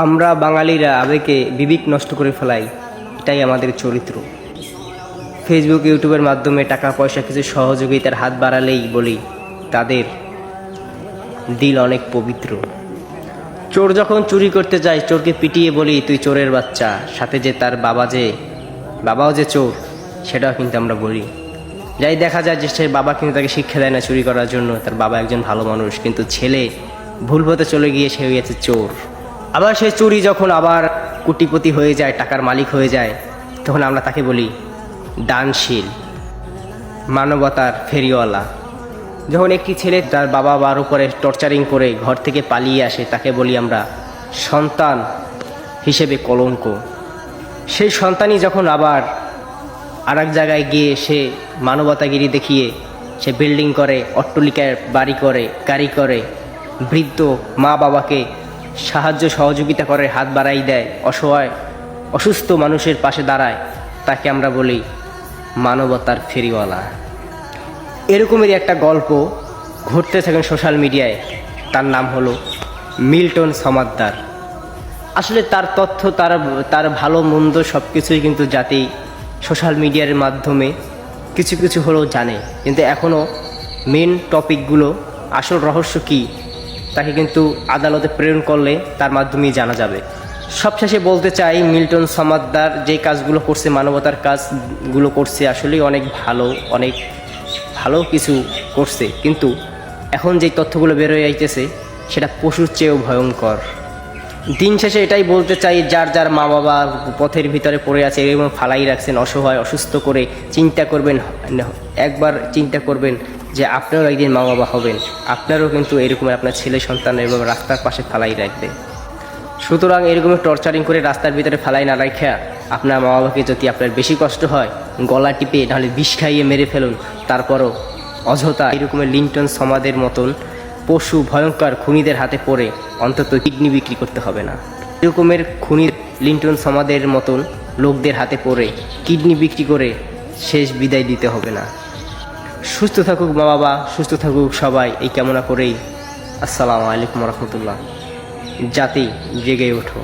আমরা বাঙালিরা আবেগে বিবেক নষ্ট করে ফেলাই, এটাই আমাদের চরিত্র। ফেসবুক ইউটিউবের মাধ্যমে টাকা পয়সা কিছু সহযোগিতার হাত বাড়ালেই বলি তাদের দিল অনেক পবিত্র। চোর যখন চুরি করতে যায় চোরকে পিটিয়ে বলি তুই চোরের বাচ্চা, সাথে যে তার বাবাও যে চোর সেটাও কিন্তু আমরা বলি। যাই দেখা যায় যে সে বাবা কিন্তু তাকে শিক্ষা দেয় না চুরি করার জন্য, তার বাবা একজন ভালো মানুষ, কিন্তু ছেলে ভুল পথে চলে গিয়ে সে হয়ে গেছে চোর। আবার সেই চুরি যখন আবার কোটিপতি হয়ে যায়, টাকার মালিক হয়ে যায়, তখন আমরা তাকে বলি দানশীল, মানবতার ফেরিওয়ালা। যখন একটি ছেলে তার বাবা মার উপরে টর্চারিং করে ঘর থেকে পালিয়ে আসে তাকে বলি আমরা সন্তান হিসেবে কলঙ্ক। সেই সন্তানই যখন আবার আর এক জায়গায় গিয়ে সে মানবতাগিরি দেখিয়ে সে বিল্ডিং করে, অট্টালিকায় বাড়ি করে, গাড়ি করে, বৃদ্ধ মা বাবাকে সাহায্য সহযোগিতা করে, হাত বাড়াই দেয়, অসহায় অসুস্থ মানুষের পাশে দাঁড়ায়, তাকে আমরা বলি মানবতার ফেরিওয়ালা। এরকমেরই একটা গল্প ঘটতে থাকেন সোশ্যাল মিডিয়ায়, তার নাম হলো মিল্টন সমাদ্দার। আসলে তার তথ্য, তার ভালো মন্দ সব কিছুই কিন্তু জাতি সোশ্যাল মিডিয়ার মাধ্যমে কিছু কিছু হলেও জানে, কিন্তু এখনও মেন টপিকগুলো, আসল রহস্য কী, তাকে কিন্তু আদালতে প্রেরণ করলে তার মাধ্যমেই জানা যাবে। সবশেষে বলতে চাই, মিল্টন সমাদ্দার যে কাজগুলো করছে, মানবতার কাজগুলো করছে, আসলেই অনেক ভালো কিছু করছে, কিন্তু এখন যেই তথ্যগুলো বেরোয় যাইতেছে সেটা পশুর চেয়েও ভয়ঙ্কর। দিন শেষে এটাই বলতে চাই, যার মা বাবা পথের ভিতরে পড়ে আছে এবং ফালাই রাখছেন অসহায় অসুস্থ করে, একবার চিন্তা করবেন যে আপনারও একদিন মা বাবা হবেন, আপনারও কিন্তু এরকম আপনার ছেলে সন্তান এবং রাস্তার পাশে ফালাই রাখবে। সুতরাং এরকম টর্চারিং করে রাস্তার ভিতরে ফালাই না রাখা, আপনার মা বাবাকে যদি আপনার বেশি কষ্ট হয় গলা টিপে নাহলে বিষ খাইয়ে মেরে ফেলুন, তারপরও অযথা এরকমের লিন্টন সমাদের মতন পশু ভয়ঙ্কর খুনিদের হাতে পড়ে অন্তত কিডনি বিক্রি করতে হবে না। এরকমের খুনি লিন্টন সমাদের মতন লোকদের হাতে পড়ে কিডনি বিক্রি করে শেষ বিদায় দিতে হবে না। সুস্থ থাকুক মা বাবা, সুস্থ থাকুক সবাই, এই কামনা করেই আসসালামু আলাইকুম রহমতুল্লাহ। জাতি জেগে ওঠো।